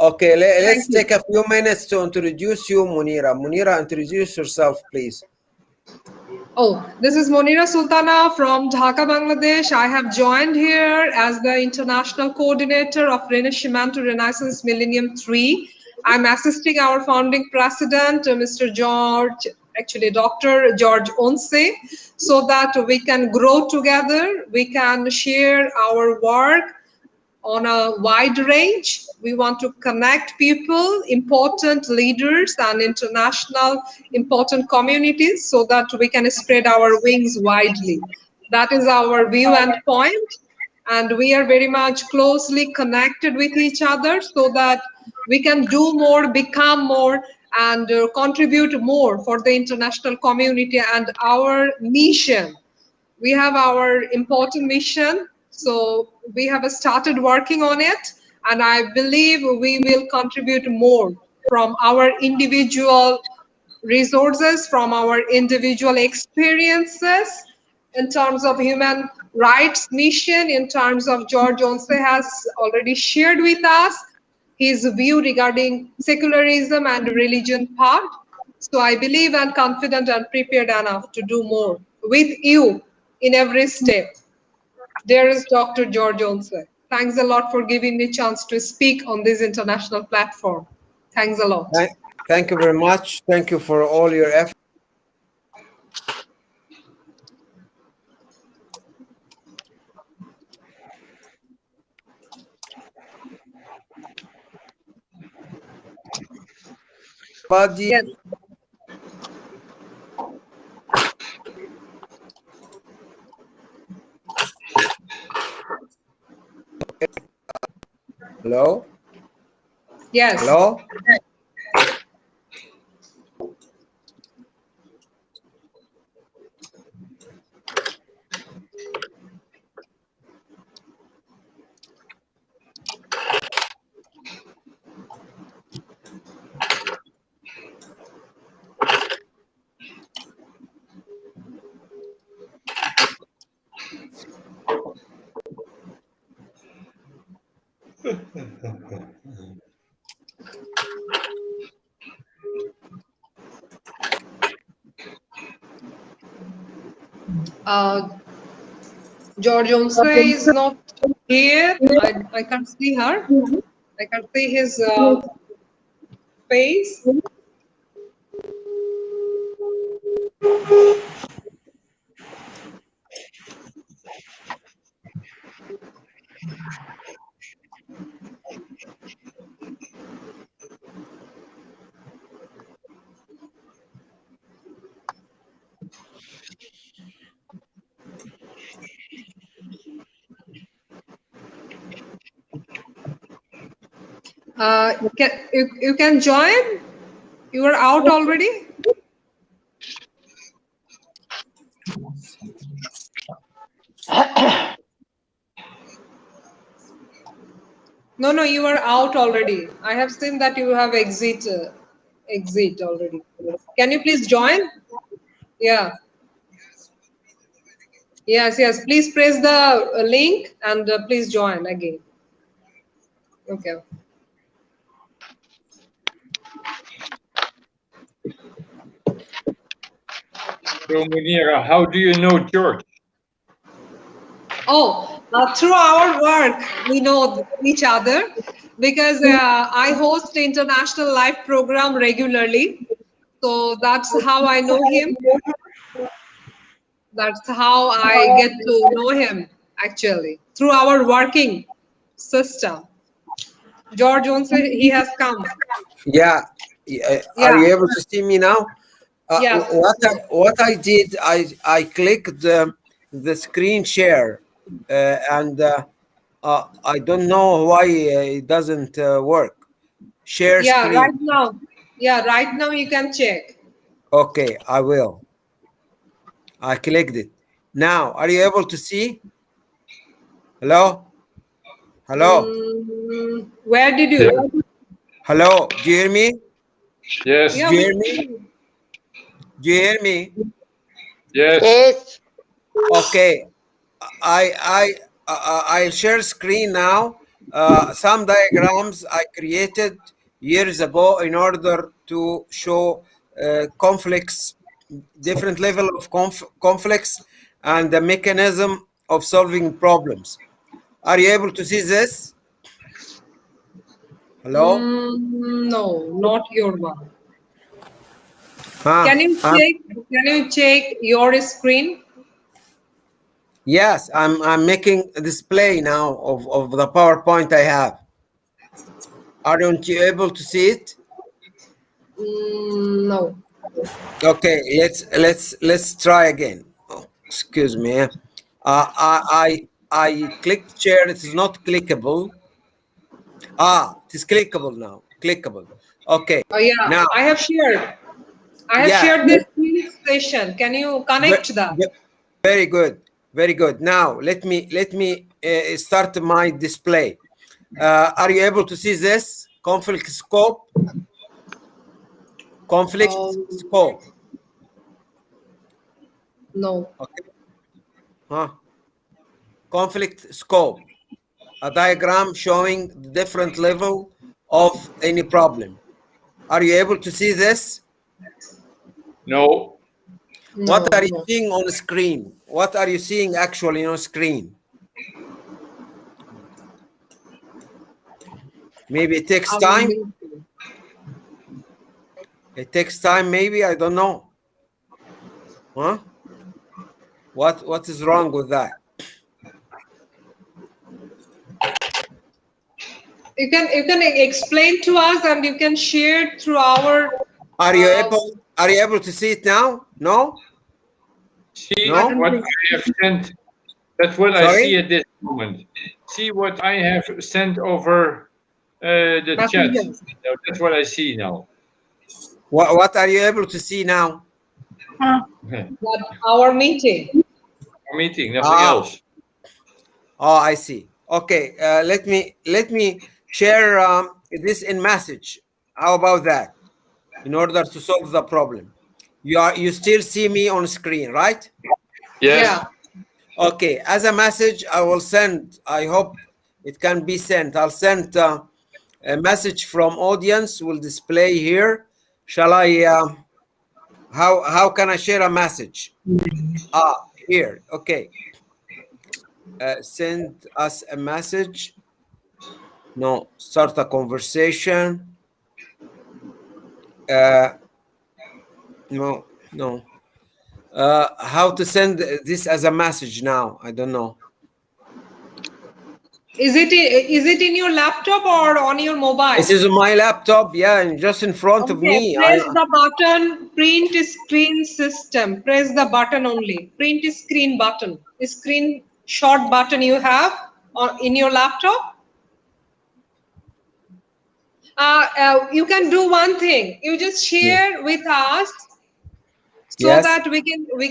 Okay, let's Thank you. take a few minutes to introduce you, Munira. Munira, introduce yourself, please. Oh, this is Monira Sultana from Dhaka, Bangladesh. I have joined here as the international coordinator of Rinascimento Renaissance Millennium 3. I'm assisting our founding president, Mr. Dr. George Onse, so that we can grow together, we can share our work on a wide range. We want to connect people, important leaders and international important communities so that we can spread our wings widely. That is our view and point. And we are very much closely connected with each other so that we can do more, become more, and contribute more for the international community and our mission. We have our important mission, so we have started working on it, and I believe we will contribute more from our individual resources, from our individual experiences in terms of human rights mission, in terms of George Onse has already shared with us his view regarding secularism and religion part. So I believe and confident and prepared enough to do more with you in every step. There is Dr. George Onse. Thanks a lot for giving me a chance to speak on this international platform. Thanks a lot. Thank you very much. Thank you for all your effort. Yes. Hello? Yes. Hello? George Onse is not here. I can't see her. I can't see his face. You can join? You are out already? No, you are out already. I have seen that you have exit already. Can you please join? Yeah. Yes. Please press the link and please join again. Okay. So, Munira, how do you know George? Oh, through our work, we know each other because I host international live program regularly. So that's how I know him. That's how I get to know him, actually, through our working system. George Onse, he has come. Yeah. Are you able to see me now? Yeah. What I did, I clicked the screen share, and I don't know why it doesn't work. Share screen. Right now. Yeah, right now you can check. Okay, I will. I clicked it. Now, are you able to see? Hello? Hello? Where did you? Hello? Do you hear me? Yes. Yeah, Do you hear me? Do you hear me? Yes. Okay. I share screen now, some diagrams I created years ago in order to show conflicts, different level of conflicts, and the mechanism of solving problems. Are you able to see this? Hello? No, not your one. Huh? Can you check your screen? Yes, I'm making a display now of the PowerPoint I have. Aren't you able to see it? No. Okay, let's try again. Oh, excuse me. I clicked share. It is not clickable. It is clickable now. Clickable. Okay. Oh yeah, Now, I have shared. I have yeah. shared this screen session. Can you ve- connect that? Very good. Very good. Now let me start my display. Are you able to see this conflict scope? Conflict Um, scope. no. Okay. Huh? Conflict scope. A diagram showing the different level of any problem. Are you able to see this? No. What No, are you no. seeing on screen? What are you seeing actually on screen? Maybe it takes Our time. meeting. It takes time, maybe. I don't know. Huh? What is wrong with that? You can explain to us and you can share it through our Are you able to see it now? No? See No? what button. I have sent. That's what I see Sorry? at this moment. See what I have sent over the chat. Messenger. So that's what I see now. What are you able to see now? But our meeting. Meeting, nothing Ah, else. oh, I see. Okay, let me share this in message. How about that? In order to solve the problem, you still see me on screen, right? Yes. Yeah. Okay, as a message, I will send. I hope it can be sent. I'll send a message from audience. Will display here. Shall I? How can I share a message? Here. Okay. Send us a message. No, start a conversation. No, no. How to send this as a message now? I don't know. Is it in your laptop or on your This mobile? is my laptop. Yeah, and just in front of Okay, me. press the button, print screen system. Press the button only. Print screen button. Screen short button you have in your laptop. You can do one thing. You just Yeah. share with us so Yes. that we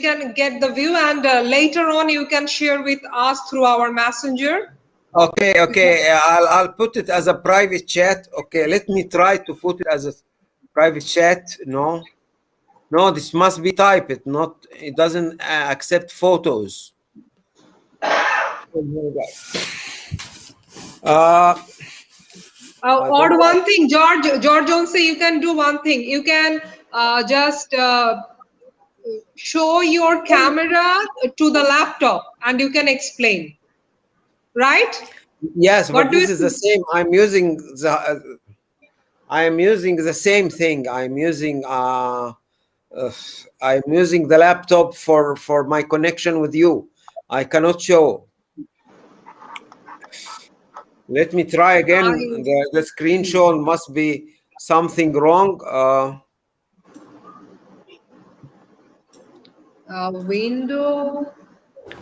can get the view, and later on you can share with us through our messenger. Okay. Okay. I'll put it as a private chat. Okay. Let me try to put it as a private chat. No. No. This must be typed. Not. It doesn't accept photos. Uh, I don't Or know. one thing, George Jones, you can do one thing. You can just show your camera to the laptop and you can explain, right? Yes, but What do you this is the think? same. I am using the same thing. Uh, I'm using the laptop for my connection with you. I cannot show. Let me try again. I The screenshot must be something wrong. window,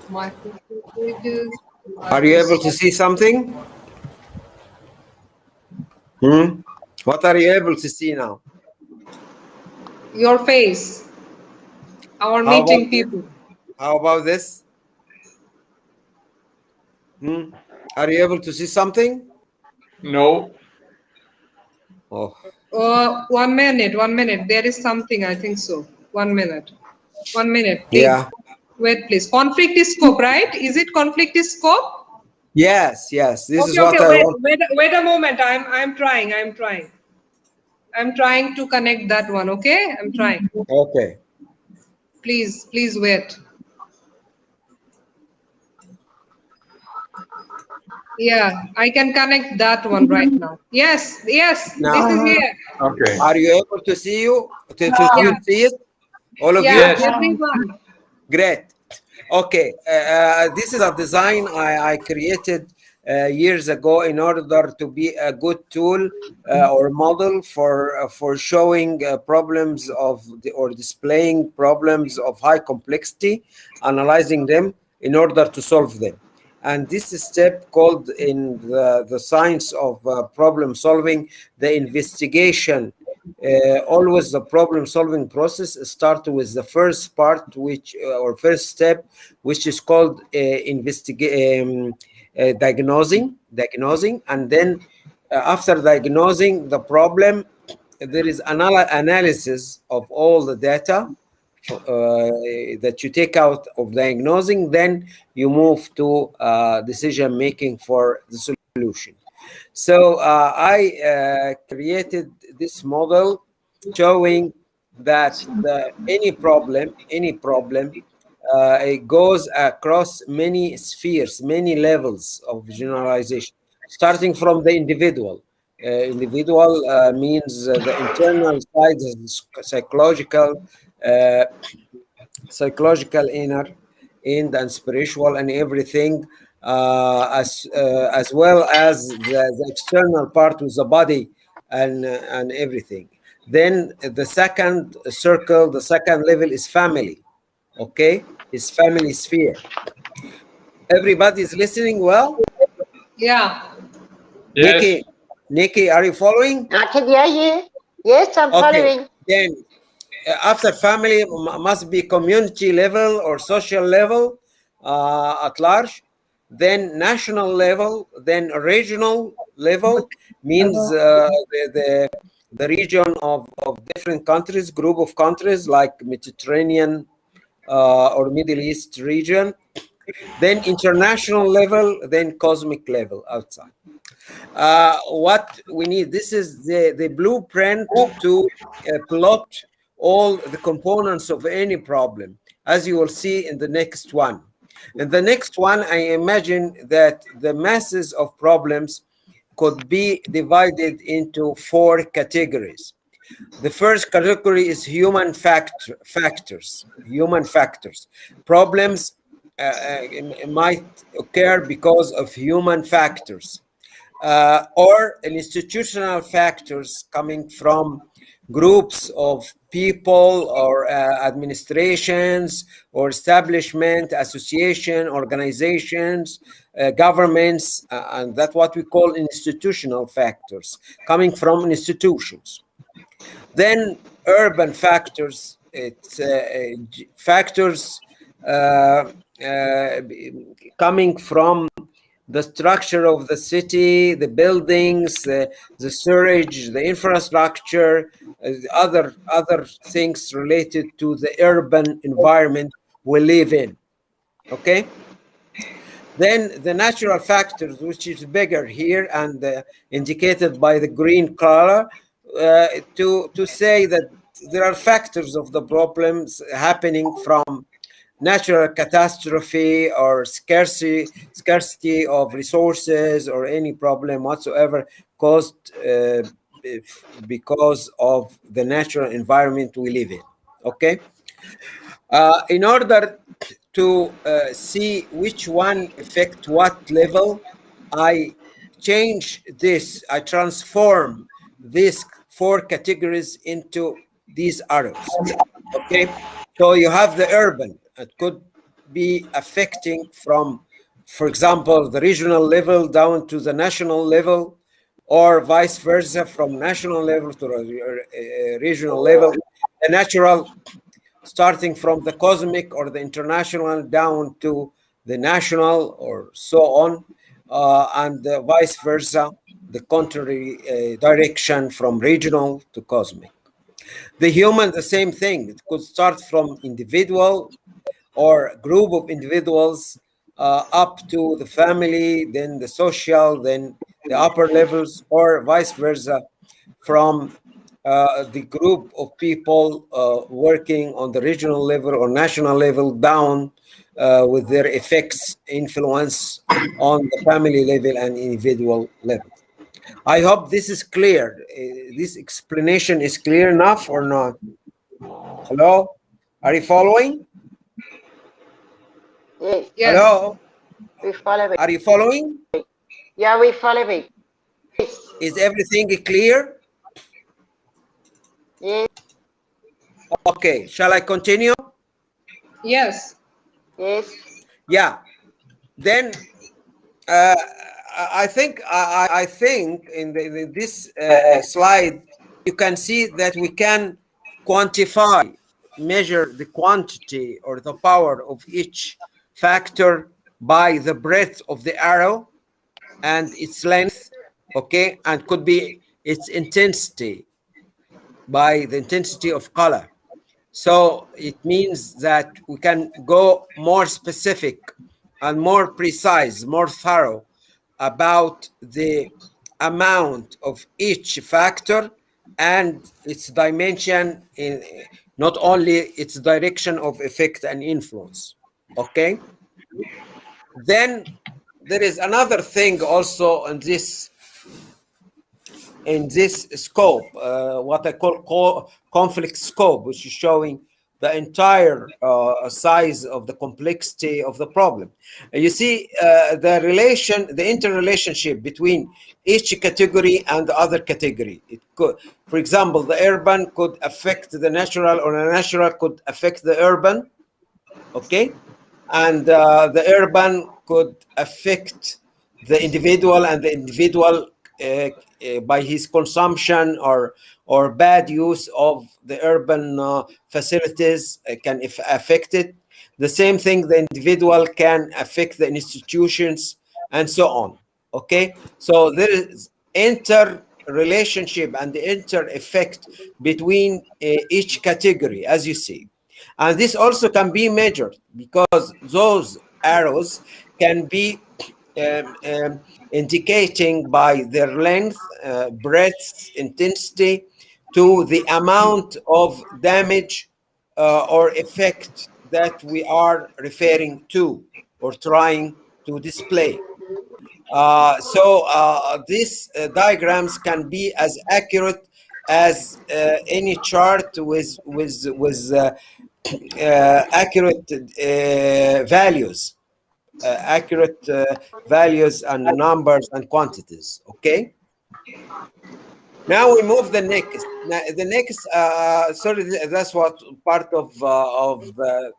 Microsoft Pages, Are you able to Microsoft, see something? Hmm? What are you able to see now? your face, our How about meeting people. how about this? Hmm? Are you able to see something? No. Oh, 1 minute, 1 minute. There is something, I think so. 1 minute. 1 minute, please. yeah. Wait, please. Conflict scope, right? Is it conflict scope? Yes, yes. This is Okay, okay, what I want. wait a moment. I'm trying to connect that one, okay? I'm trying. Okay. Please wait. Yeah, I can connect that one right now. Yes, this Now, is here. Okay. are you able to see you Yeah, to see it? All of yeah, you? Yes. everyone. Great. Okay, this is a design I created years ago in order to be a good tool or model for showing problems of or displaying problems of high complexity, analyzing them in order to solve them. And this is step called in the science of problem solving, the investigation. Always the problem solving process start with the first part, which or first step, which is called diagnosing, and then after diagnosing the problem, there is analysis of all the data that you take out of diagnosing. Then you move to decision making for the solution. So I created this model showing that any problem, it goes across many spheres, many levels of generalization, starting from the individual. Individual means the internal side, psychological, uh, psychological inner and spiritual and everything, as well as the external part with the body and everything. Then the second circle, the second level is family. Okay, is family sphere. Everybody is listening well. Yeah, Yes. Nikki, are you following? I can hear you. Yes, I'm Okay, following. then after family must be community level or social level at large, then national level, then regional level means the region of different countries, group of countries like Mediterranean or Middle East region, then international level, then cosmic level outside. What we need, this is the blueprint to plot all the components of any problem, as you will see in the next one. In the next one, I imagine that the masses of problems could be divided into four categories. The first category is factors. Human factors. Problems might occur because of human factors, or institutional factors coming from groups of people or administrations or establishment, association, organizations, governments, and that's what we call institutional factors coming from institutions. Then urban factors, it's factors coming from the structure of the city, the buildings, the sewage, the infrastructure, other things related to the urban environment we live in. Okay. Then the natural factors, which is bigger here and indicated by the green color, to say that there are factors of the problems happening from natural catastrophe or scarcity of resources or any problem whatsoever caused because of the natural environment we live in. Okay. In order to see which one affect what level, I change this, I transform these four categories into these arrows. Okay, so you have the urban, it could be affecting from, for example, the regional level down to the national level, or vice versa, from national level to regional level. The natural, starting from the cosmic or the international down to the national, or so on, and vice versa, the contrary direction from regional to cosmic. The human, the same thing. It could start from individual or group of individuals up to the family, then the social, then the upper levels, or vice versa, from the group of people working on the regional level or national level down with their effects, influence on the family level and individual level. I hope this is clear. This explanation is clear enough or not? Hello? Are you following? Yes, Yes. Hello? we follow it. Are you following? Yeah, we follow it. Yes, Is everything clear? yes, Okay, shall I continue? Yes. yes. Yeah. Then uh, I think in this slide you can see that we can quantify, measure the quantity or the power of each factor by the breadth of the arrow and its length, okay, and could be its intensity by the intensity of color. So it means that we can go more specific and more precise, more thorough about the amount of each factor and its dimension, in not only its direction of effect and influence. Okay. Then there is another thing also in this scope, what I call conflict scope, which is showing the entire size of the complexity of the problem. You see the interrelationship between each category and the other category. It could, for example, the urban could affect the natural, or the natural could affect the urban, okay, and the urban could affect the individual, and the individual by his consumption or bad use of the urban facilities can affect it. The same thing, the individual can affect the institutions and so on. Okay, so there is interrelationship and the inter effect between each category, as you see. And this also can be measured because those arrows can be indicating by their length, breadth, intensity to the amount of damage or effect that we are referring to or trying to display. So these diagrams can be as accurate as any chart with accurate values and numbers and quantities. Okay. Now we move the next. Now, the next, sorry, that's what part of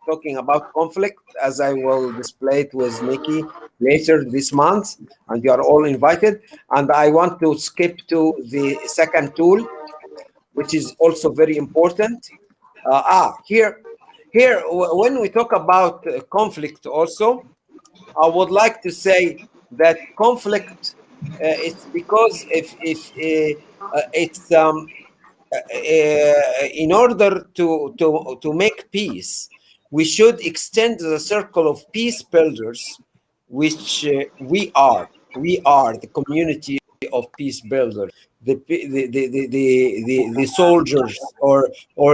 talking about conflict, as I will display it with Nikki later this month, and you are all invited. And I want to skip to the second tool, which is also very important. Here, when we talk about conflict, also, I would like to say that conflict, it's because if it's in order to make peace, we should extend the circle of peace builders, which we are. We are the community of peace builders, the soldiers or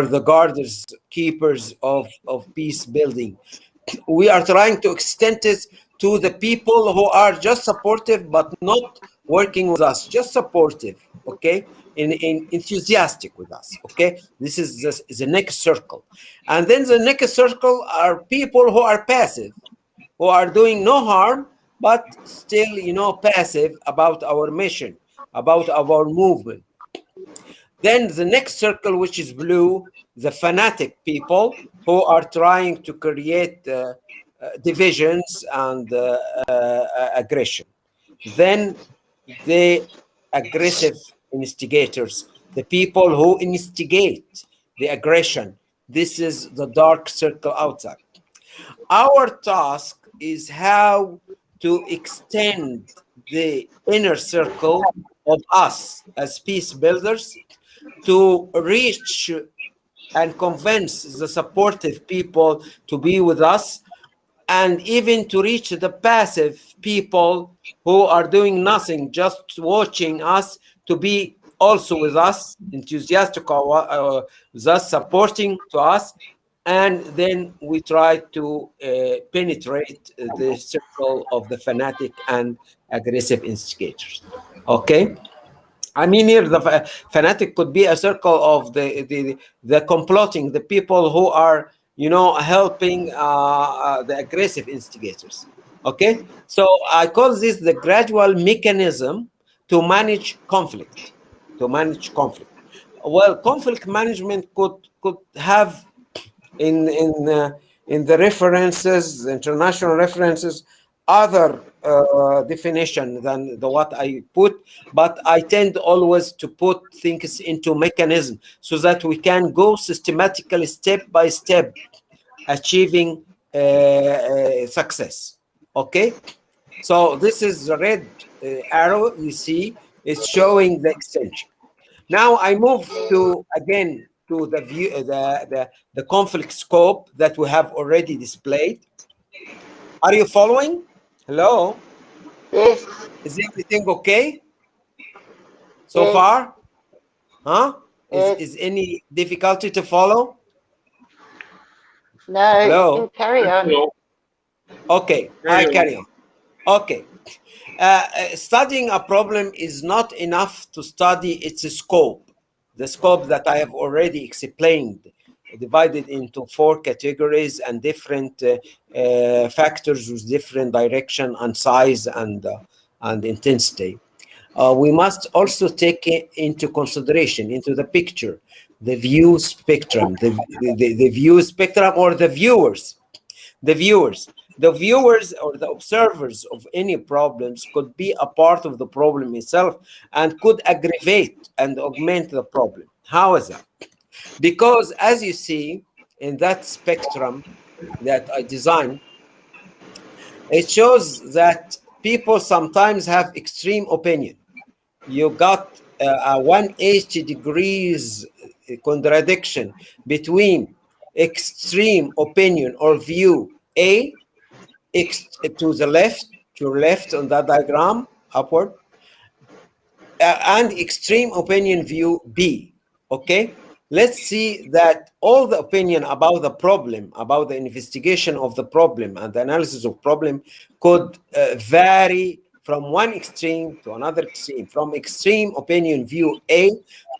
the guards, keepers of peace building. We are trying to extend it to the people who are just supportive but not working with us, just supportive, okay, in enthusiastic with us, okay. This is the next circle. And then the next circle are people who are passive, who are doing no harm but still, passive about our mission, about our movement. Then the next circle, which is blue, the fanatic people who are trying to create divisions and aggression. Then the aggressive instigators, the people who instigate the aggression. This is the dark circle outside. Our task is how to extend the inner circle of us as peace builders to reach and convince the supportive people to be with us and even to reach the passive people who are doing nothing, just watching us, to be also with us, enthusiastic, with us, supporting to us. And then we try to penetrate the circle of the fanatic and aggressive instigators. Okay. I mean, here the fanatic could be a circle of the complotting, the people who are, you know, helping the aggressive instigators. Okay, so I call this the gradual mechanism to manage conflict. To manage conflict. Well, conflict management could have in the references, the international references, other definition than the what I put, but I tend always to put things into mechanism so that we can go systematically, step by step, achieving success. Okay, so this is the red arrow you see. It's showing the extension. Now I move to again to the view, the conflict scope that we have already displayed. Are you following? Hello? Yes. Is everything okay so Yes. far? Huh? Yes. Is any difficulty to follow? No, you can Hello? carry on. Hello. Okay, I carry on. Okay. Studying a problem is not enough to study its scope, the scope that I have already explained, divided into 4 categories and different factors with different direction and size and intensity. We must also take into consideration, into the picture, the view spectrum, the view spectrum, or the viewers. The viewers or the observers of any problems could be a part of the problem itself and could aggravate and augment the problem. How is that? Because as you see in that spectrum that I designed, it shows that people sometimes have extreme opinion. You got a 180 degrees contradiction between extreme opinion or view A, to the left, to your left on that diagram, upward, and extreme opinion view B. Okay, let's see that all the opinion about the problem, about the investigation of the problem and the analysis of problem could vary from one extreme to another extreme, from extreme opinion view A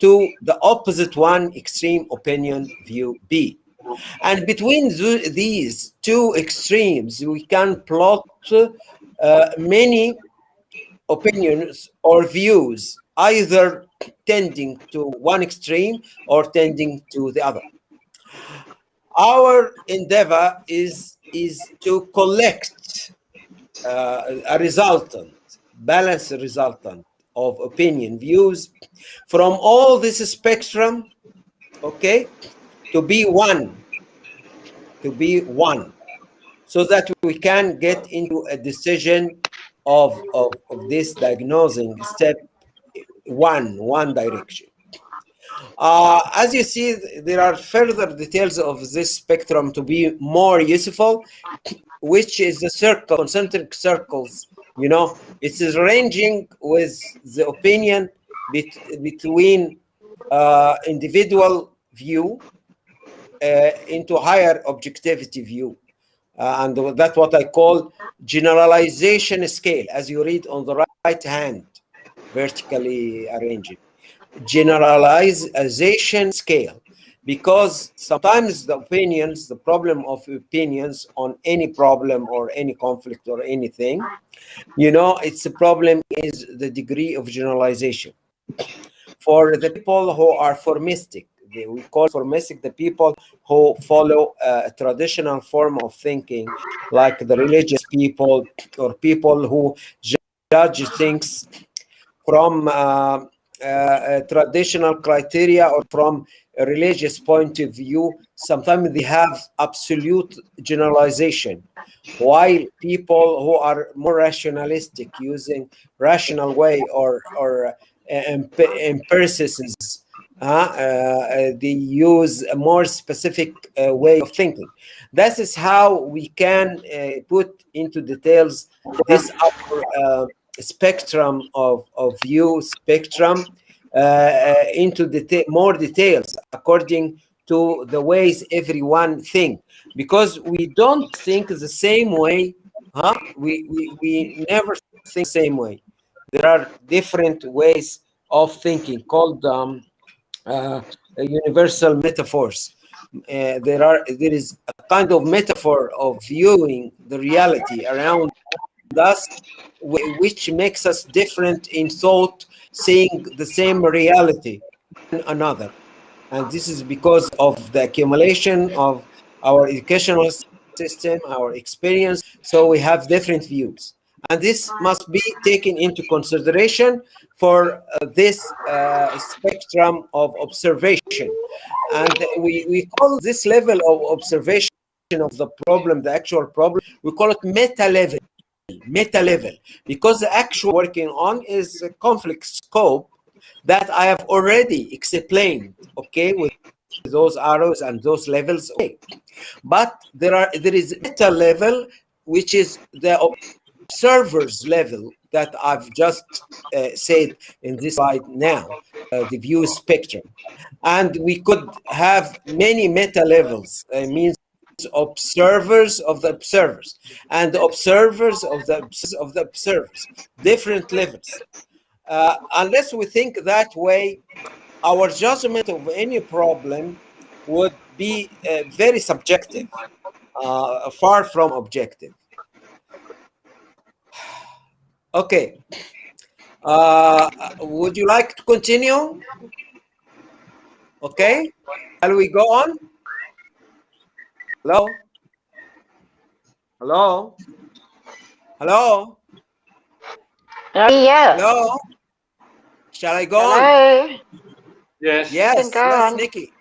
to the opposite one, extreme opinion view B. And between these two extremes, we can plot many opinions or views, either tending to one extreme or tending to the other. Our endeavor is to collect a resultant, balanced resultant of opinion views from all this spectrum, okay, to be one, so that we can get into a decision of this diagnosing step one direction. As you see, there are further details of this spectrum to be more useful, which is the circle, concentric circles. You know, it is ranging with the opinion between individual view into higher objectivity view. And that's what I call generalization scale, as you read on the right hand, vertically arranged. Generalization scale, because sometimes the opinions, the problem of opinions on any problem or any conflict or anything, you know, it's a problem is the degree of generalization. For the people who are formistic, we call formistic the people who follow a traditional form of thinking, like the religious people or people who judge things from traditional criteria or from a religious point of view. Sometimes they have absolute generalization, while people who are more rationalistic, using rational way or empiricists, They use a more specific way of thinking. That is how we can put into details this our spectrum of view spectrum into more details according to the ways everyone think, because we don't think the same way. We never think the same way. There are different ways of thinking called universal metaphors. There is a kind of metaphor of viewing the reality around us, which makes us different in thought, seeing the same reality in another. And this is because of the accumulation of our educational system, our experience. So we have different views. And this must be taken into consideration for this spectrum of observation. And we call this level of observation of the problem, the actual problem, we call it meta level, because the actual working on is a conflict scope that I have already explained, okay, with those arrows and those levels. Okay. But there is meta level, which is the observer's level that I've just said in this slide now, the view spectrum. And we could have many meta levels, means observers of the observers and the observers of the observers, different levels. Unless we think that way, our judgment of any problem would be very subjective, far from objective. Okay. Would you like to continue? Okay. Shall we go on? Hello? Hello? Hello? Yeah. Hello? Shall I go on? Hello. Yes. You can go on. Nikki.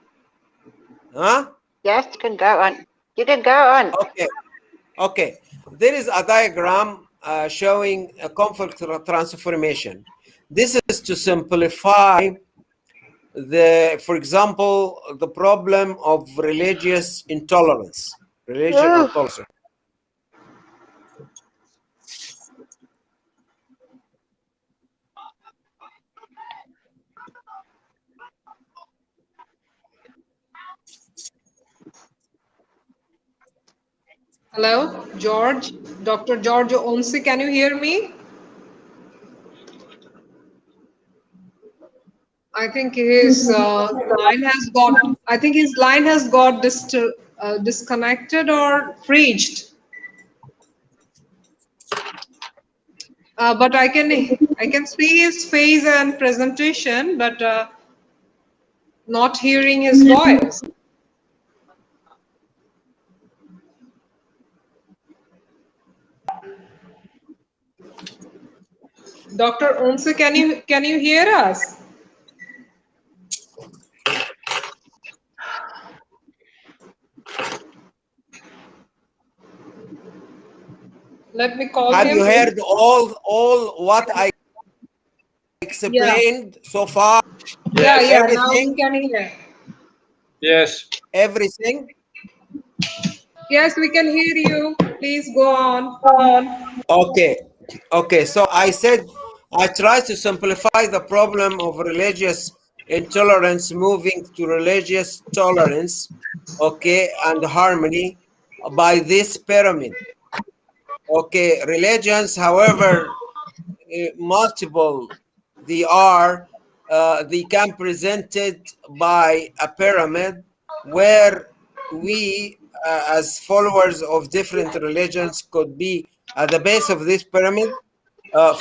Huh? Yes, you can go on. You can go on. Okay. There is a diagram showing a conflict transformation. This is to simplify for example, the problem of religious intolerance. Hello, George. Dr. George Onsi, can you hear me? I think his line has got. I think his line has got disconnected or freezed. But I can see his face and presentation, but not hearing his voice. Dr. Onsi, can you hear us? Let me call him. Have you heard all what I explained so far? Yeah, everything? now we can hear. Yes. Everything? Yes, we can hear you. Please go on. Okay. So I said I try to simplify the problem of religious intolerance, moving to religious tolerance, okay, and harmony by this pyramid. Okay, religions, however multiple they are, they can presented by a pyramid where we, as followers of different religions, could be at the base of this pyramid,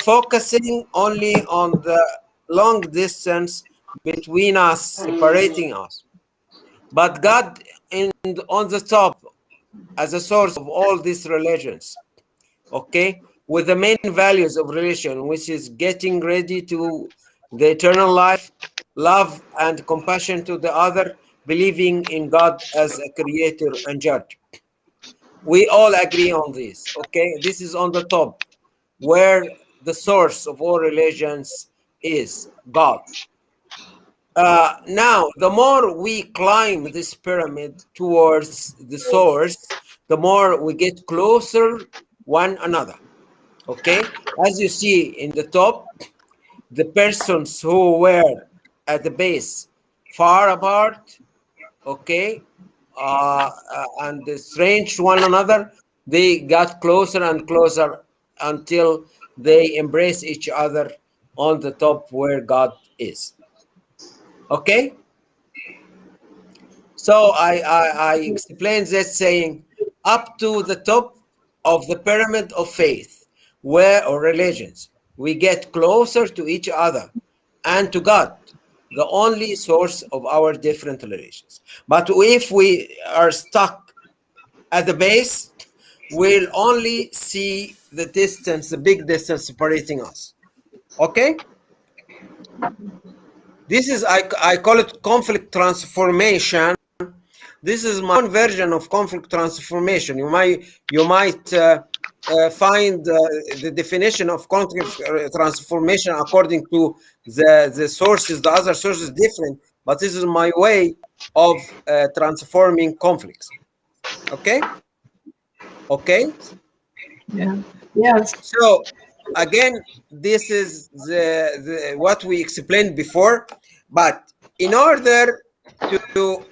focusing only on the long distance between us, separating us. But God on the top as a source of all these religions, okay, with the main values of religion, which is getting ready to the eternal life, love and compassion to the other, believing in God as a creator and judge. We all agree on this, okay? This is on the top, where the source of all religions is God. Now, the more we climb this pyramid towards the source, the more we get closer one another. Okay, as you see in the top, the persons who were at the base far apart, okay, and strange one another, they got closer and closer until they embrace each other on the top where God is. Okay, so I explained this saying, up to the top of the pyramid of faith, where or religions, we get closer to each other and to God, the only source of our different relations. But if we are stuck at the base, we'll only see the distance, the big distance separating us. Okay? This is, I call it conflict transformation. This is my own version of conflict transformation. You might find the definition of conflict transformation according to the sources, the other sources different, but this is my way of transforming conflicts. Okay? Okay? Yeah. Yes. So again, this is the what we explained before, but in order to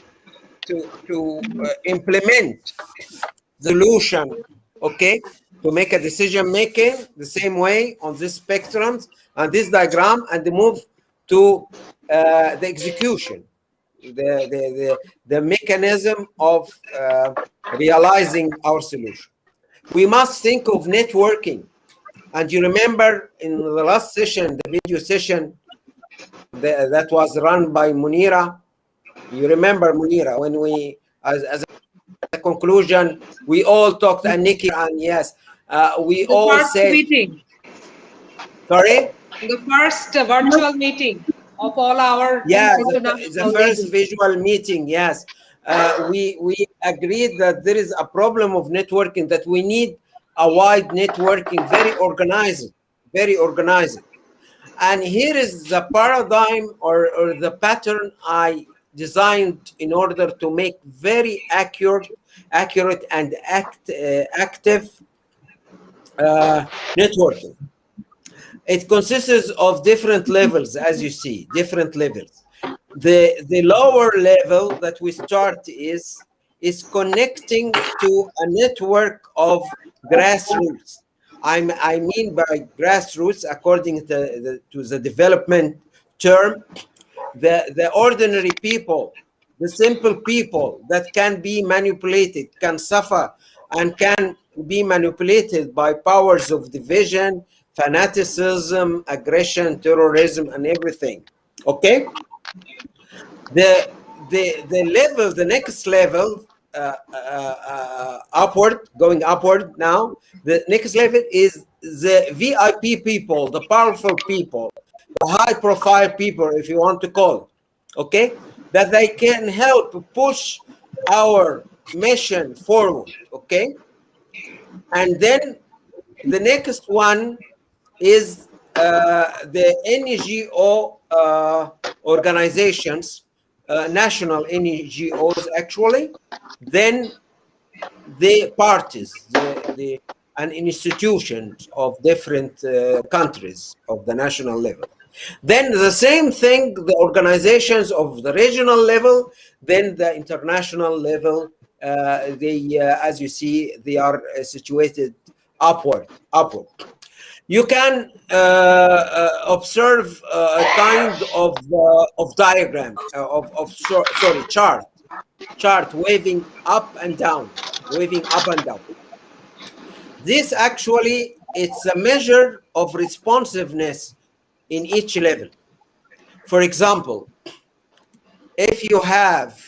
implement the solution, okay, to make a decision making the same way on this spectrums and this diagram, and move to the execution, the mechanism of realizing our solution. We must think of networking. And you remember in the last session, the video session that was run by Munira. You remember Munira, when we, as a conclusion, we all talked, and Nikki, and yes, we The all first said, meeting, sorry? the first virtual meeting of all our Yeah, the international first leaders. visual meeting, yes. We agreed that there is a problem of networking, that we need a wide networking, very organized, very organized. And here is the paradigm or the pattern I designed in order to make very accurate and active networking. It consists of different levels, as you see, different levels. The lower level that we start is connecting to a network of grassroots. I mean by grassroots, according to the development term, the ordinary people, the simple people that can be manipulated, can suffer, and can be manipulated by powers of division, fanaticism, aggression, terrorism, and everything. Okay? The level, the next level, upward, going upward now, the next level is the VIP people, the powerful people, the high profile people, if you want to call it, okay, that they can help push our mission forward. Okay, and then the next one is the NGO organizations, national NGOs actually, then the parties, and institutions of different countries of the national level. Then the same thing, the organizations of the regional level, then the international level. As you see, they are situated upward. You can observe a kind of diagram chart waving up and down. This actually, it's a measure of responsiveness in each level. For example, if you have,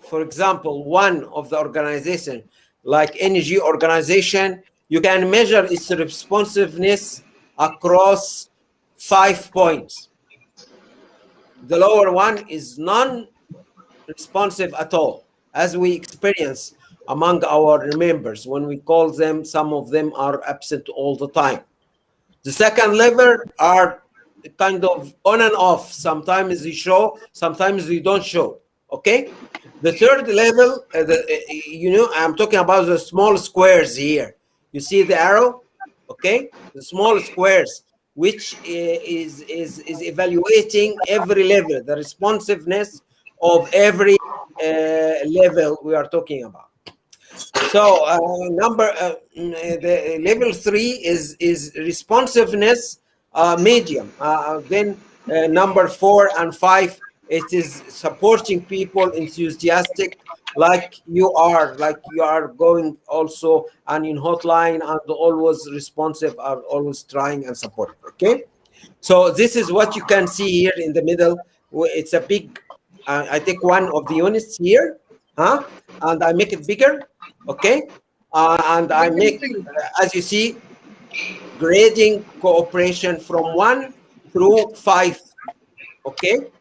for example, one of the organization, like energy organization, you can measure its responsiveness across 5 points. The lower one is non-responsive at all, as we experience among our members. When we call them, some of them are absent all the time. The second level are kind of on and off. Sometimes you show, sometimes you don't show. Okay. The third level, I'm talking about the small squares here. You see the arrow? Okay, the small squares, which is evaluating every level, the responsiveness of every level we are talking about. So the level 3 is responsiveness medium. Then number 4 and 5, it is supporting people, enthusiastic, like you are going also and in hotline and always responsive, are always trying and supportive. Okay, so this is what you can see here in the middle. It's a big, I take one of the units here, and I make it bigger. Okay, and I make, as you see, grading cooperation from 1 through 5. Okay,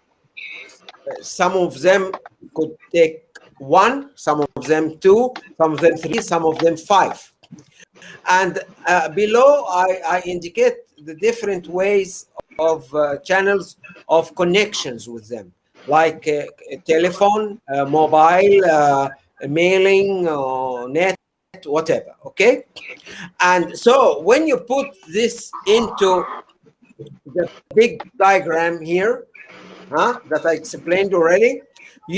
some of them could take 1, some of them 2, some of them 3, some of them 5. And below I indicate the different ways of channels of connections with them, like telephone, mobile, mailing, net, whatever. Okay, and so when you put this into the big diagram here, that I explained already,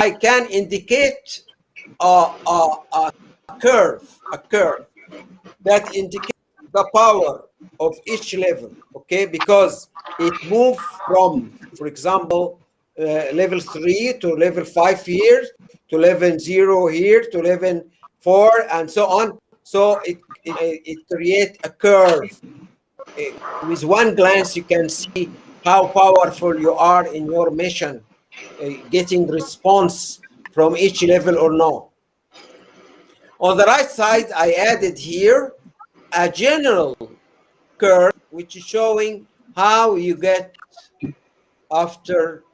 I can indicate a curve that indicates the power of each level. Okay, because it moved from, for example, level 3 to level 5 here, to level 0 here, to level 4, and so on. So it creates a curve. With one glance, you can see how powerful you are in your mission, getting response from each level or no. On the right side, I added here a general curve, which is showing how you get after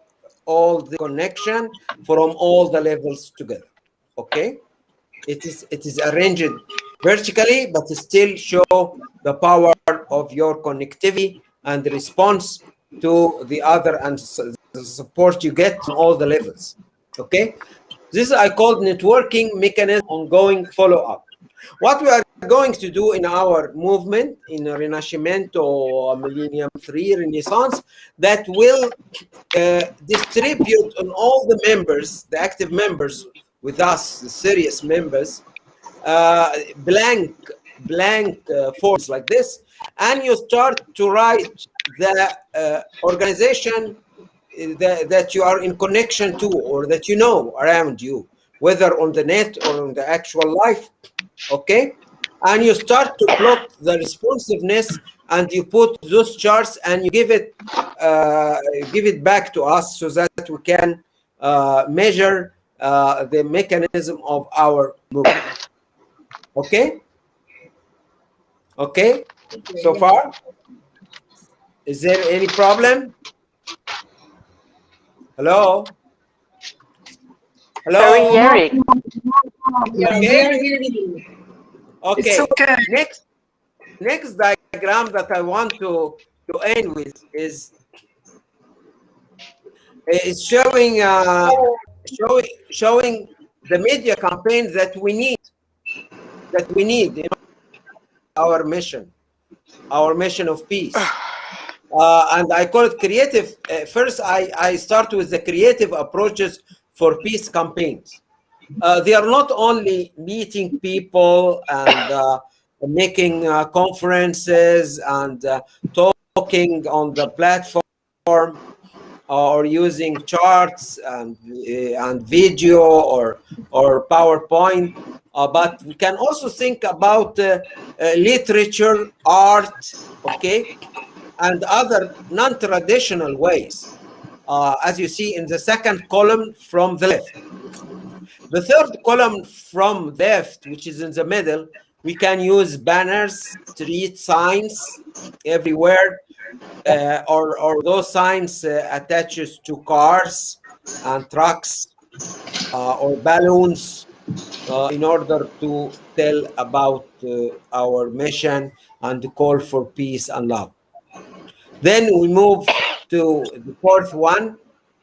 all the connection from all the levels together. Okay, it is arranged vertically, but still show the power of your connectivity and the response to the other and the support you get on all the levels. Okay, this I called networking mechanism ongoing follow-up. What we are going to do in our movement in Rinascimento Millennium 3 Renaissance, that will distribute on all the members, the active members with us, the serious members, blank forms like this, and you start to write the organization that you are in connection to, or that you know around you, whether on the net or on the actual life. Okay, and you start to plot the responsiveness, and you put those charts and you give it back to us so that we can measure the mechanism of our movement. Okay, so far, is there any problem? Hello? Very Eric. Okay. Okay. Next diagram that I want to end with is showing the media campaigns that we need in our mission of peace. And I call it creative. First, I start with the creative approaches for peace campaigns. They are not only meeting people and making conferences and talking on the platform, or using charts and video or PowerPoint, but we can also think about literature, art, okay, and other non-traditional ways, as you see in the second column from the left. The third column from left, which is in the middle, we can use banners, street signs everywhere, or those signs attaches to cars and trucks, or balloons, in order to tell about our mission and the call for peace and love. Then we move to the fourth one,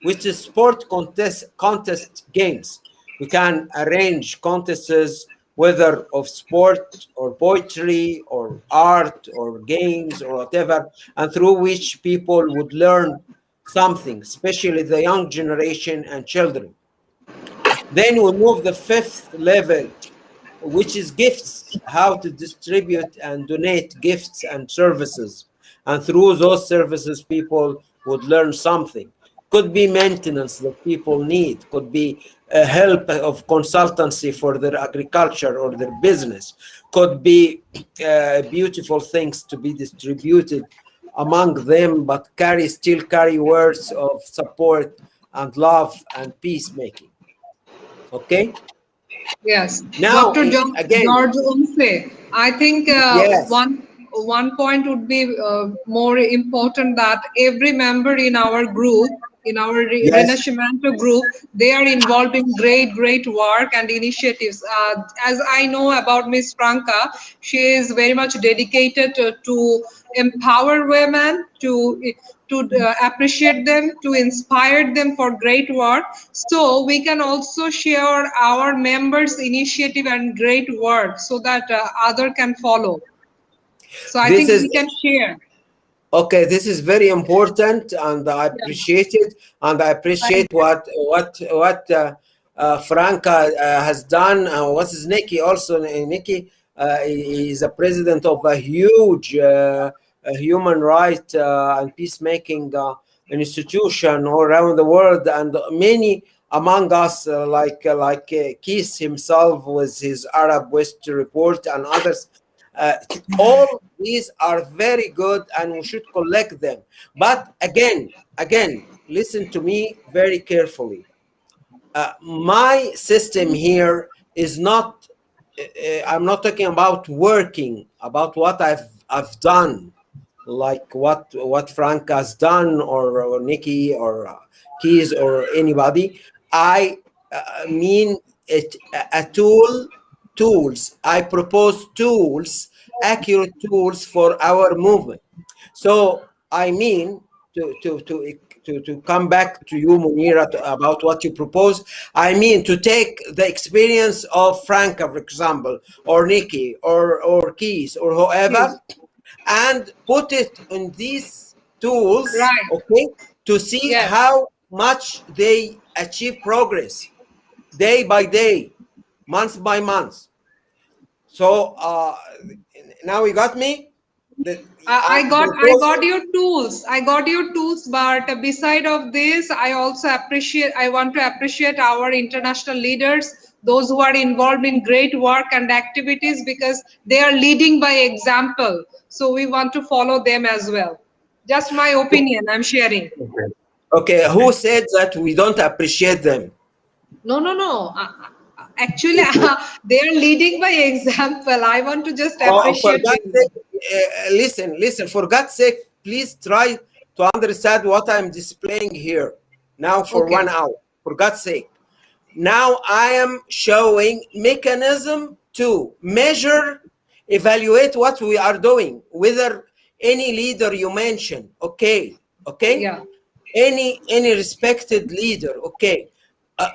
which is sport contest games. We can arrange contests, whether of sport or poetry or art or games or whatever, and through which people would learn something, especially the young generation and children. Then we move the fifth level, which is gifts, how to distribute and donate gifts and services. And through those services, people would learn something. Could be maintenance that people need, could be help of consultancy for their agriculture or their business, could be beautiful things to be distributed among them, but still carry words of support and love and peacemaking. Okay? Yes, Now, Dr. again, George Umse, I think yes, one point would be more important, that every member in our group, in our yes, Rinascimento group, they are involved in great work and initiatives. As I know about Miss Franca, she is very much dedicated to empower women, to appreciate them, to inspire them for great work. So we can also share our members' initiative and great work so that other can follow. So I this think we is can share. okay. This is very important, and I Yeah. appreciate it. And I appreciate Thank you. what Franca has done. What is Nikki also? Nikki is a president of a huge human right and peacemaking institution all around the world, and many among us, Keith himself with his Arab West report and others. All these are very good, and we should collect them. But again, listen to me very carefully. My system here is not. I'm not talking about working, about what I've done, like what Frank has done, or Nikki, or Keys, or anybody. I mean it a tools. I propose tools, accurate tools for our movement. So I mean to come back to you, Munira, about what you propose. I mean to take the experience of Franca, for example, or Nikki, or Keys, or whoever, Please. and put it in these tools, Right. okay, to see Yes. how much they achieve progress day by day, month by month. So now you got me. The, I I'm got proposing. your tools. I got your tools, but beside of this, I also appreciate. I want to appreciate our international leaders, those who are involved in great work and activities, because they are leading by example. So we want to follow them as well. Just my opinion, I'm sharing. Okay, who said that we don't appreciate them? No, no, no. Actually, they are leading by example. I want to just For appreciate God's them. sake, listen. For God's sake, please try to understand what I'm displaying here now for Okay. 1 hour. For God's sake. Now I am showing mechanism to measure, evaluate what we are doing, whether any leader you mention, okay, Yeah. any respected leader, okay.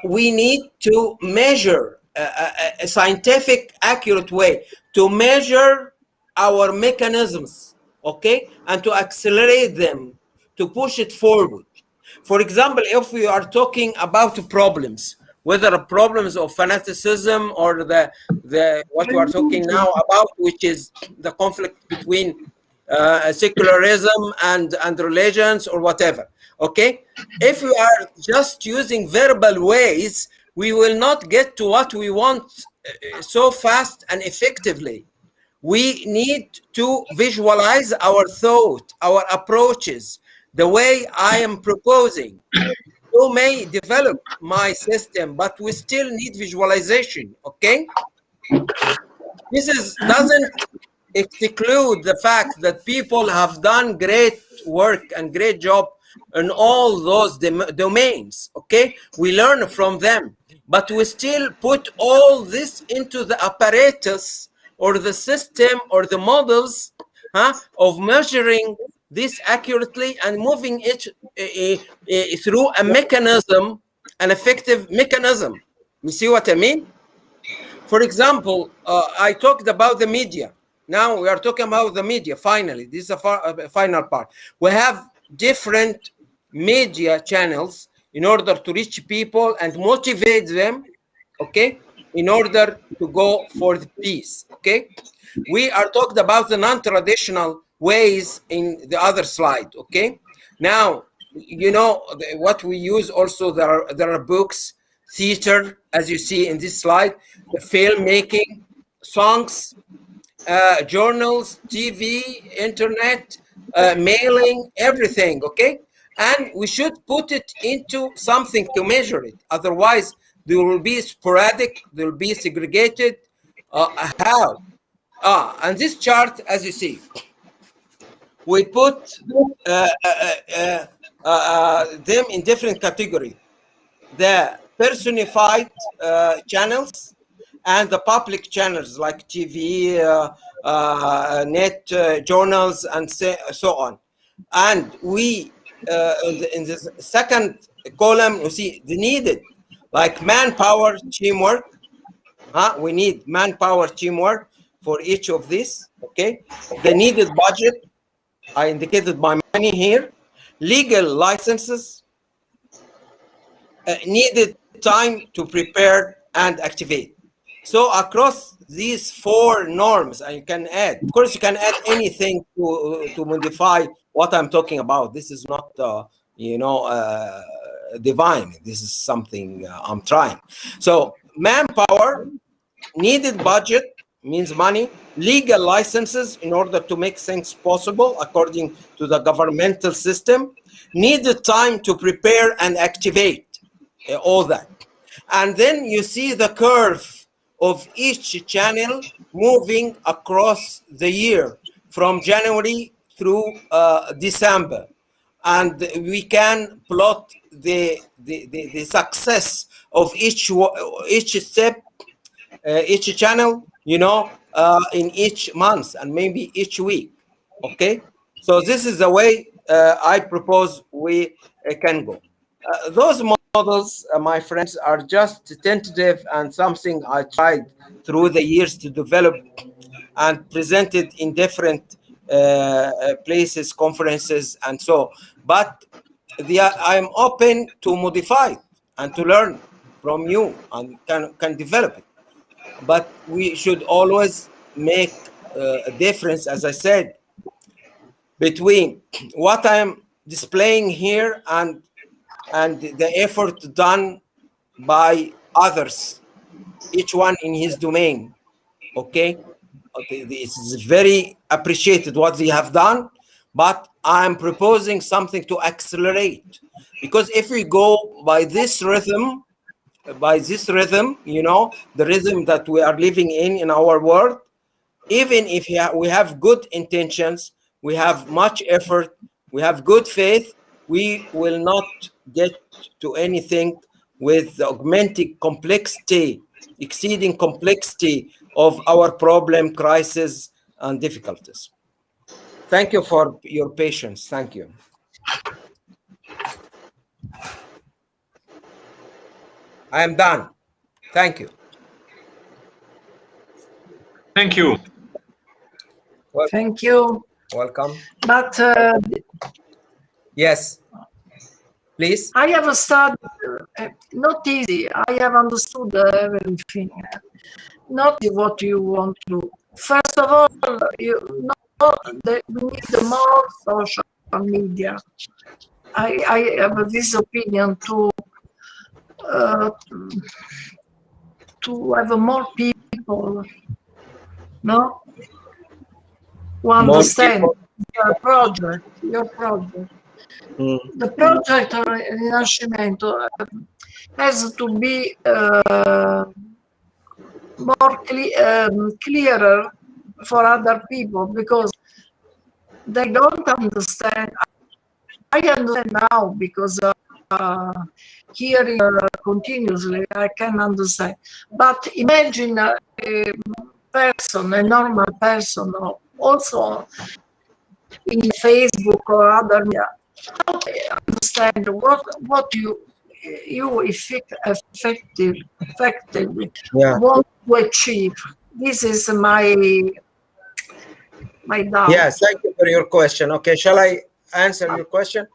We need to measure a scientific, accurate way to measure our mechanisms, okay, and to accelerate them, to push it forward. For example, if we are talking about problems, whether problems of fanaticism or the what we are talking now about, which is the conflict between secularism and religions or whatever, okay, if we are just using verbal ways, we will not get to what we want so fast and effectively. We need to visualize our thought, our approaches, the way I am proposing. You may develop my system, but we still need visualization, okay? This doesn't exclude the fact that people have done great work and great job in all those domains, okay? We learn from them, but we still put all this into the apparatus or the system or the models of measuring this accurately and moving it through a mechanism, an effective mechanism. You see what I mean? For example, I talked about the media. Now we are talking about the media. Finally, this is a final part. We have different media channels in order to reach people and motivate them, okay, in order to go for the peace, okay? We are talking about the non-traditional ways in the other slide, okay? Now, you know, what we use also, there are books, theater, as you see in this slide, filmmaking, songs, journals, TV, internet, mailing, everything, okay? And we should put it into something to measure it. Otherwise, there will be sporadic, there will be segregated. How? And this chart, as you see, we put them in different categories. The personified channels and the public channels like TV, net, journals, and so on. And we, in the second column, you see the needed, like manpower, teamwork. We need manpower, teamwork for each of these, okay? The needed budget, I indicated my money here. Legal licenses, needed time to prepare and activate. So across these 4 norms, and you can add, of course, you can add anything to modify what I'm talking about. This is not, you know, divine. This is something I'm trying. So manpower, needed budget means money, legal licenses in order to make things possible according to the governmental system, needed time to prepare and activate all that. And then you see the curve of each channel moving across the year from January through December. And we can plot the success of each step, each channel, you know, in each month and maybe each week, okay? So this is the way I propose we can go. Those models, my friends, are just tentative and something I tried through the years to develop and presented in different places, conferences, and so. But I'm open to modify and to learn from you and can develop it. But we should always make a difference, as I said, between what I'm displaying here and the effort done by others, each one in his domain. Okay, this is very appreciated what they have done, but I'm proposing something to accelerate, because if we go by this rhythm, you know, the rhythm that we are living in our world, even if we have good intentions, we have much effort, we have good faith, we will not get to anything with the augmented complexity, exceeding complexity of our problem, crisis, and difficulties. Thank you for your patience. Thank you. I am done. Thank you. Thank you. Thank you. Welcome. But Yes. Please. I have studied, not easy. I have understood everything. Not what you want to. First of all, you know that we need more social media. I have this opinion to have more people, no? Who understand your project. The project of Rinascimento has to be more clearer for other people, because they don't understand. I understand now because hearing continuously, I can understand. But imagine a person, a normal person, also in Facebook or other media. How do you understand what you effectively Yeah. want to achieve? This is my doubt. Yes, thank you for your question. Okay, shall I answer your question?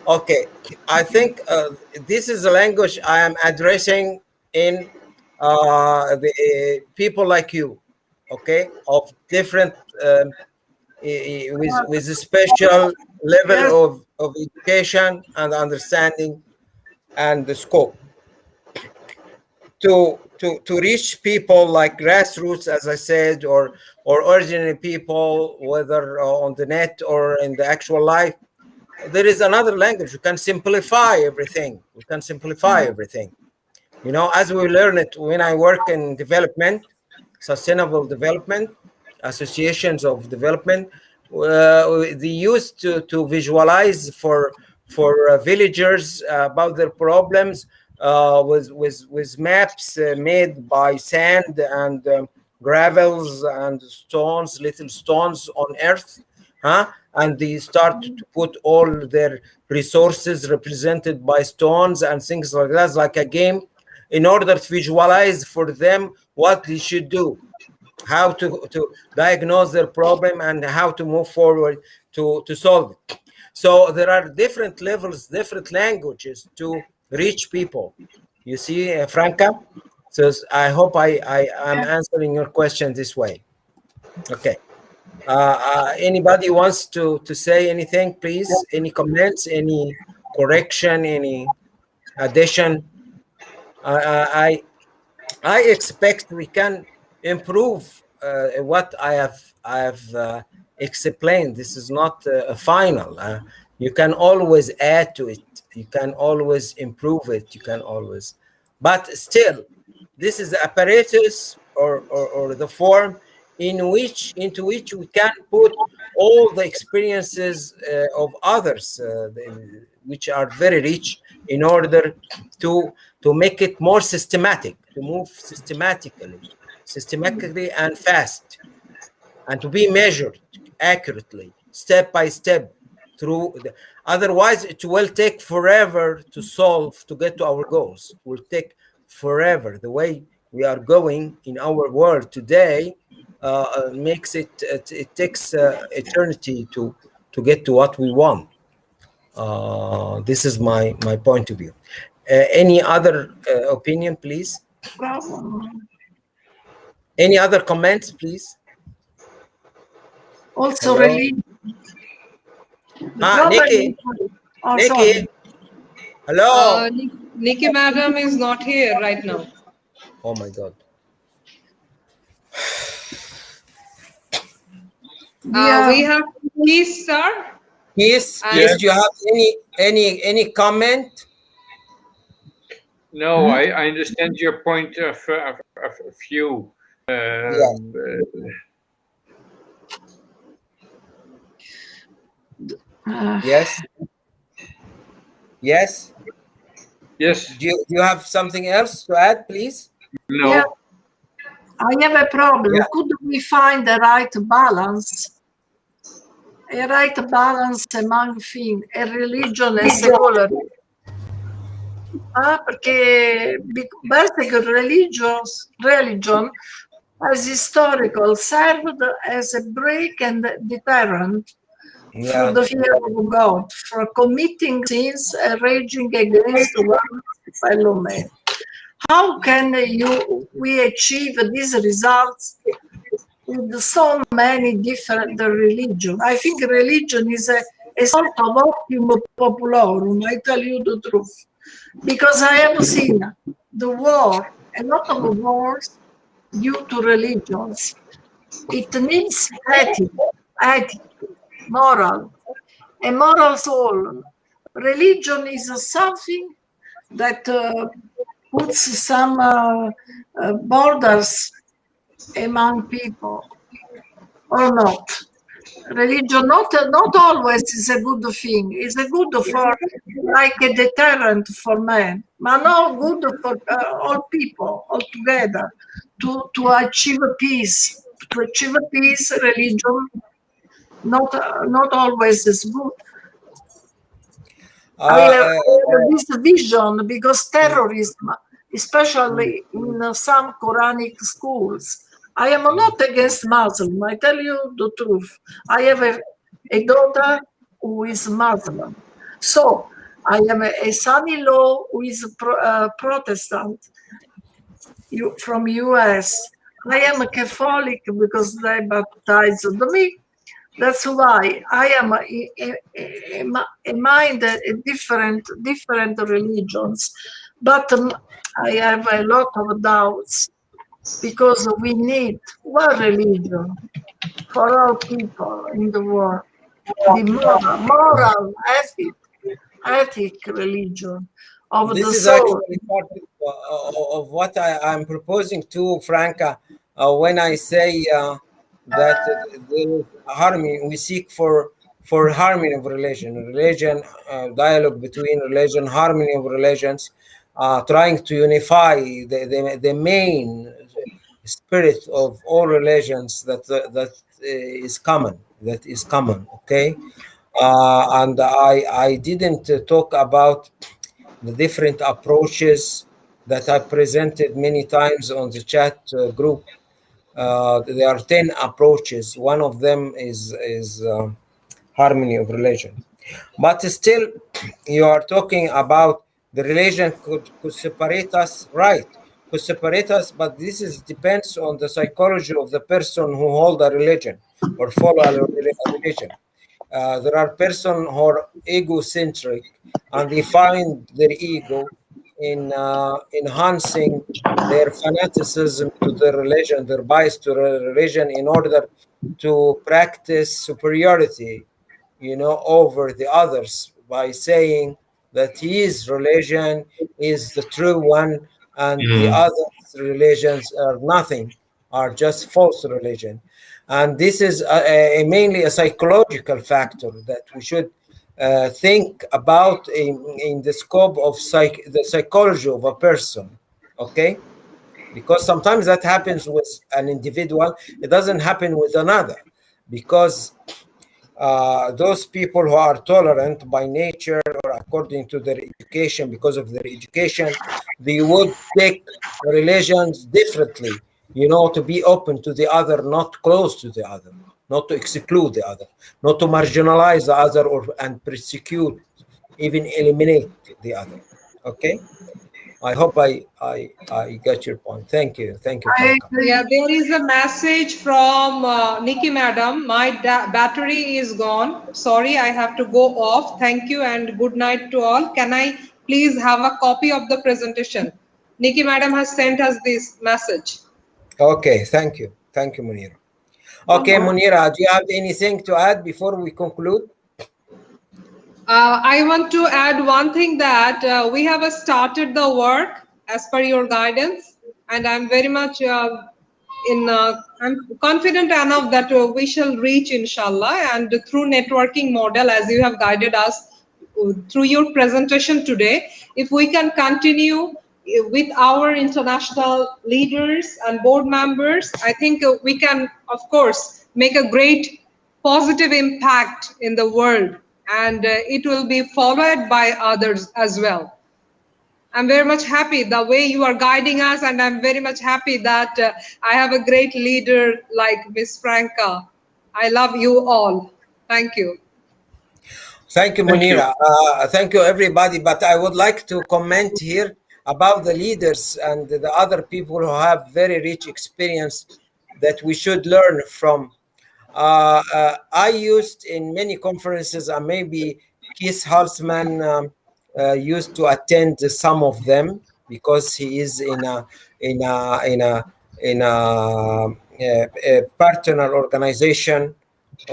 Okay, I think this is a language I am addressing in the people like you, okay, of different with a special level Yes. of education and understanding and the scope to reach people like grassroots, as I said, or ordinary people, whether on the net or in the actual life. There is another language. We can simplify everything. We can simplify everything. You know, as we learn it when I work in development, sustainable development, associations of development, they used to visualize for villagers about their problems with maps made by sand and gravels and stones, little stones on earth, huh? And they start to put all their resources represented by stones and things like that, like a game, in order to visualize for them what they should do, how to diagnose their problem and how to move forward to solve it. So there are different levels, different languages to reach people. You see, Franca? So I hope I am answering your question this way. Okay. Anybody wants to say anything, please? Any comments, any correction, any addition? I expect we can improve what I have explained. This is not a final. You can always add to it. You can always improve it. You can always, but still, this is the apparatus or the form into which we can put all the experiences of others, which are very rich, in order to make it more systematic, to move systematically and fast, and to be measured accurately, step by step. Otherwise, it will take forever to solve, to get to our goals. It will take forever. The way we are going in our world today makes it takes eternity to get to what we want. This is my point of view. Any other opinion, please? Any other comments, please? Also, Hello? religion. Nikki. Nikki. Sorry. Hello. Nikki madam is not here right now. Oh my God. We have Keith, sir. Yes. Yes. Do you have any comment? No, I understand your point of view. Yes. Yes. Yes. Do you have something else to add, please? No. Yeah. I have a problem. Yeah. Could we find the right balance? A right balance among things, a religion e secolarism. Perché basic religion as historical served as a break and deterrent for the fear of God, for committing sins and raging against one's fellow man. How can we achieve these results with so many different religions? I think religion is a sort of optimum populorum, I tell you the truth. Because I have seen the war, a lot of wars due to religions. It needs ethic, moral, a moral soul. Religion is something that puts some borders among people, or not. Religion not always is a good thing. It's a good for like a deterrent for men, but not good for all people altogether to achieve peace. To achieve peace, religion not always is good. I Uh, have, uh, I have this vision because terrorism, especially in some Quranic schools, I am not against Muslim. I tell you the truth. I have a daughter who is Muslim. So I am a son-in-law who is Protestant from US. I am a Catholic because they baptized me. That's why I am a mind different religions, but I have a lot of doubts because we need one religion for all people in the world, the moral ethic religion of the this is soul. actually part of what I'm proposing to Franca when I say that there is harmony. We seek for harmony of religion, dialogue between religion, harmony of religions, trying to unify the main spirit of all religions that is common. That is common. Okay, and I didn't talk about the different approaches that I presented many times on the chat group. There are 10 approaches. One of them is harmony of religion. But still, you are talking about the religion could separate us, right? Could separate us, but this is depends on the psychology of the person who hold a religion or follow a religion. There are persons who are egocentric and they find their ego in enhancing their fanaticism to their religion, their bias to their religion in order to practice superiority, over the others by saying that his religion is the true one and the Mm. other religions are nothing, are just false religion. And this is mainly a psychological factor that we should think about in the scope of the psychology of a person. Okay, because sometimes that happens with an individual, it doesn't happen with another, because those people who are tolerant by nature or according to their education, because of their education, they would take religions differently, to be open to the other, not close to the other, not to exclude the other, not to marginalize the other and persecute, even eliminate the other. Okay, I hope I get your point. Thank you, I Franca. Yeah, agree. there is a message from Nikki Madam. My battery is gone. Sorry, I have to go off. Thank you and good night to all. Can I please have a copy of the presentation? Nikki Madam has sent us this message. Okay, thank you, Munira. Okay, Munira, do you have anything to add before we conclude? I want to add one thing that we have started the work as per your guidance, and I'm very much I'm confident enough that we shall reach, inshallah, and through networking model, as you have guided us through your presentation today, if we can continue with our international leaders and board members, I think we can, of course, make a great positive impact in the world, and it will be followed by others as well. I'm very much happy the way you are guiding us, and I'm very much happy that I have a great leader like Miss Franca. I love you all. Thank you. Thank you, Thank you. Munira. Thank you, everybody. But I would like to comment here about the leaders and the other people who have very rich experience that we should learn from. I used in many conferences, and maybe Keith Halsman used to attend some of them because he is in a in a in a partner organization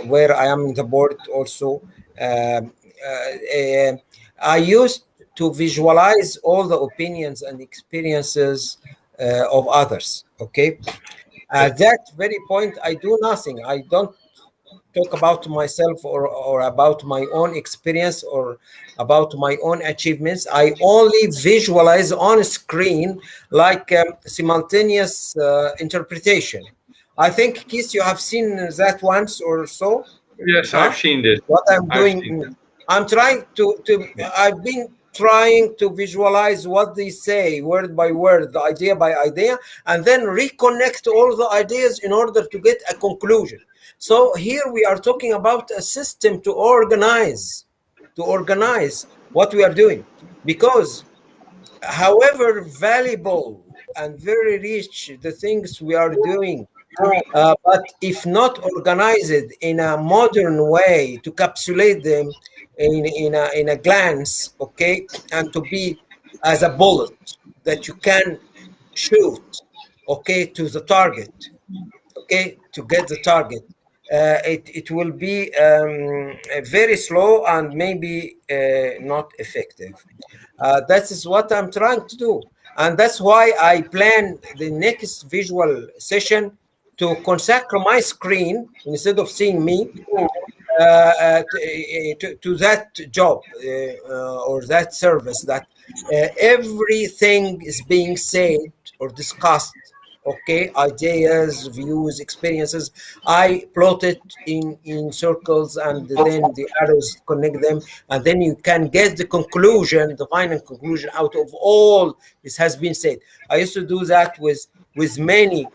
where I am in the board also. Um, I used to visualize all the opinions and experiences of others. Okay, at that very point, I do nothing. I don't talk about myself or about my own experience or about my own achievements. I only visualize on screen like simultaneous interpretation. I think, Keith, you have seen that once or so. Yes, Huh? I've seen this. What I'm I've doing, seen this. I'm trying to I've been trying to visualize what they say word by word, the idea by idea, and then reconnect all the ideas in order to get a conclusion. So here we are talking about a system to organize what we are doing, because however valuable and very rich the things we are doing, but if not organized in a modern way to capsulate them in a glance, okay, and to be as a bullet that you can shoot, okay, to the target, okay, to get the target, it will be very slow and maybe not effective. That is what I'm trying to do. And that's why I plan the next visual session to consacrate my screen instead of seeing me to that job or that service, that everything is being said or discussed, okay, ideas, views, experiences, I plot it in circles, and then the arrows connect them, and then you can get the conclusion, the final conclusion out of all this has been said. I used to do that with many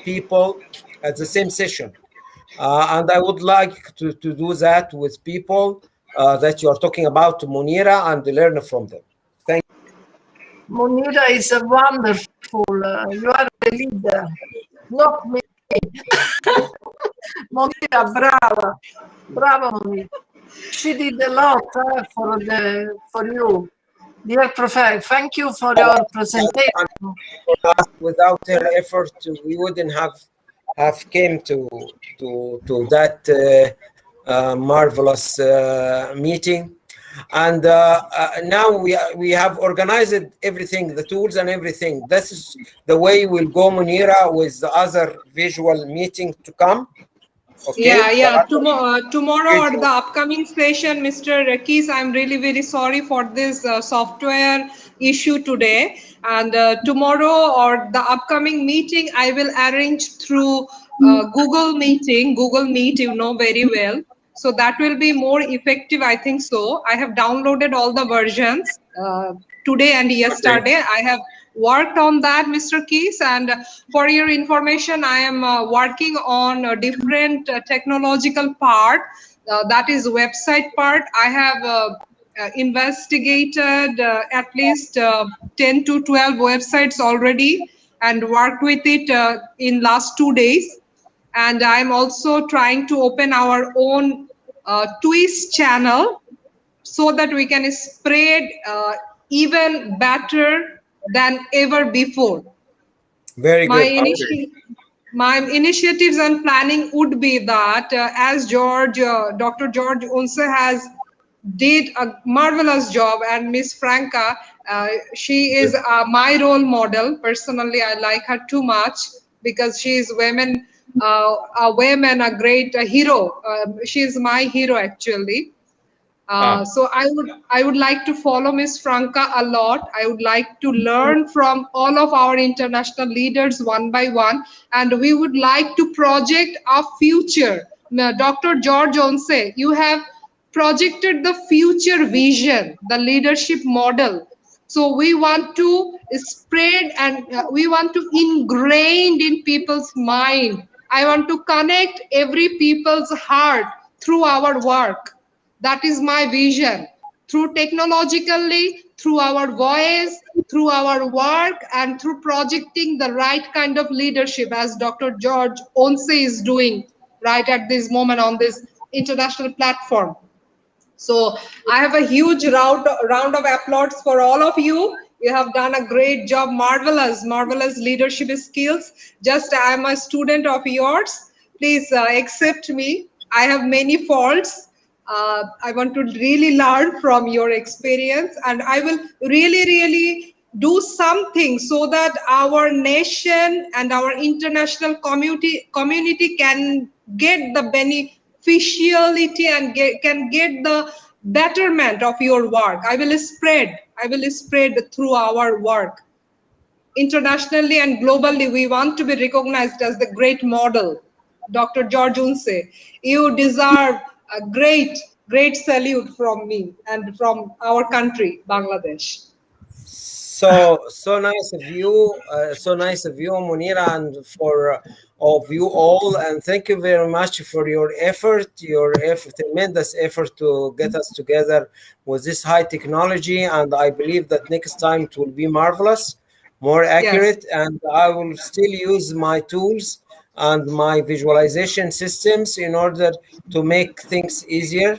people at the same session, and I would like to do that with people that you are talking about, Munira, and learn from them. Thank Monira is a wonderful. You are a leader, not me. Monira, brava, brava Monira. She did a lot for you, dear Professor. Thank you for your presentation. Without her effort, we wouldn't have came to that marvelous meeting. And now we have organized everything, the tools and everything. This is the way we'll go, Munira, with the other visual meeting to come. Okay. Yeah. Tomorrow or the upcoming session, Mr. Keys, I'm really very sorry for this software issue today. And tomorrow or the upcoming meeting, I will arrange through Google Meet, you know very well. So that will be more effective, I think so. I have downloaded all the versions today and yesterday. Okay. I have worked on that, Mr. Keys, and for your information, I am working on a different technological part, that is website part. I have investigated at least 10 to 12 websites already and worked with it in last 2 days. And I'm also trying to open our own twist channel so that we can spread even better than ever before. Very My, good. my initiatives and planning would be that as Dr. George Unse has did a marvelous job, and Miss Franca, she is my role model. Personally, I like her too much because she is a great hero. She is my hero actually. So I would like to follow Miss Franca a lot. I would like to learn from all of our international leaders one by one, and we would like to project a future. Now, Dr. George Onse, you have projected the future vision, the leadership model. So we want to spread and we want to ingrain in people's mind. I want to connect every people's heart through our work. That is my vision. Through technologically, through our voice, through our work, and through projecting the right kind of leadership, as Dr. George Onse is doing right at this moment on this international platform. So I have a huge round of applause for all of you. You have done a great job, marvelous leadership skills. Just I am a student of yours. Please accept me. I have many faults. I want to really learn from your experience, and I will really do something so that our nation and our international community can get the beneficiality and can get the betterment of your work. I will spread through our work. Internationally and globally, we want to be recognized as the great model. Dr. George Unse. You deserve a great, great salute from me and from our country, Bangladesh. So nice of you, Munira, and for of you all, and thank you very much for your effort, tremendous effort to get us together with this high technology. And I believe that next time it will be marvelous, more accurate, and I will still use my tools and my visualization systems in order to make things easier.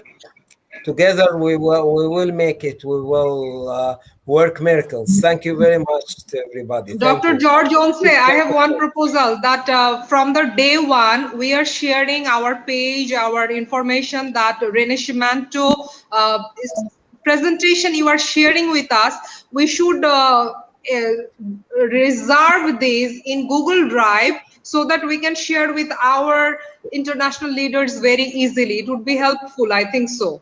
Together we will make it. We will work miracles. Thank you very much to everybody. Thank Dr. you. George Onse, I have one proposal that from the day one, we are sharing our page, our information that Rinascimento presentation you are sharing with us. We should reserve these in Google Drive so that we can share with our international leaders very easily. It would be helpful, I think so.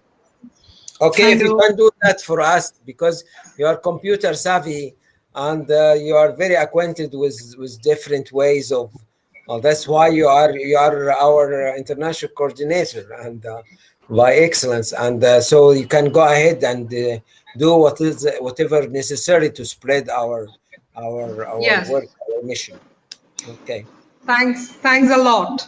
Okay, if you can do that for us, because you are computer savvy and you are very acquainted with different ways of. Well, that's why you are our international coordinator and by excellence, and so you can go ahead and do whatever necessary to spread our Yes. work, our mission. Okay. Thanks a lot.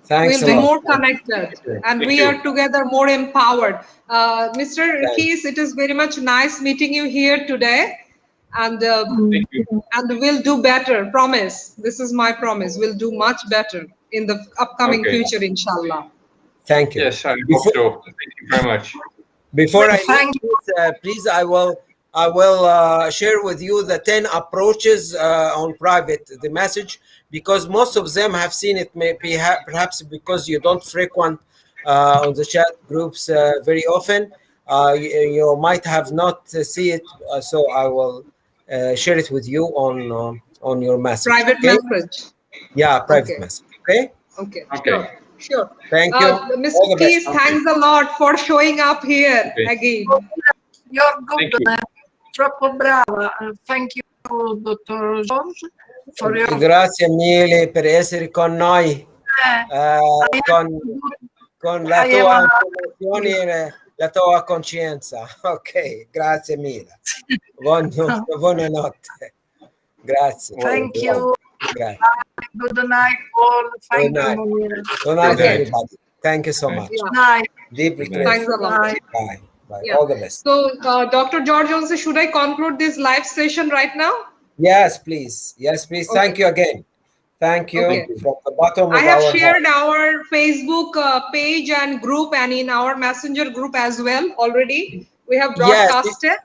Thanks We'll a be lot. more connected and we are together more empowered. Mr. Keys, it is very much nice meeting you here today, and we'll do better, promise. This is my promise. We'll do much better in the upcoming future, inshallah. Thank you. Yes, I hope so. Thank you very much. Before I leave, please, I will share with you the 10 approaches on private, the message, because most of them have seen it, maybe perhaps because you don't frequent on the chat groups very often. You might have not see it, so I will share it with you on your message. Private message. Yeah, private message. Okay. Okay. Sure. Thank you. Mr. Keys, thanks a lot for showing up here again. You're good. Troppo brava. Thank you, Dr. George, for your... Grazie mille per essere con noi, con la tua informazione e la tua coscienza. Ok, grazie mille. Buonanotte. Grazie. Thank you. Grazie. Good night, all. Thank you. Good night, everybody. Thank you so much. Night. Deeply grateful. Thanks a lot. Bye. Bye. All the best. So, Dr. George Jones, should I conclude this live session right now? Yes, please. Yes, please. Okay. Thank you again. Thank you from the bottom of our I have heart. shared our Facebook page and group and in our messenger group as well already. We have broadcasted.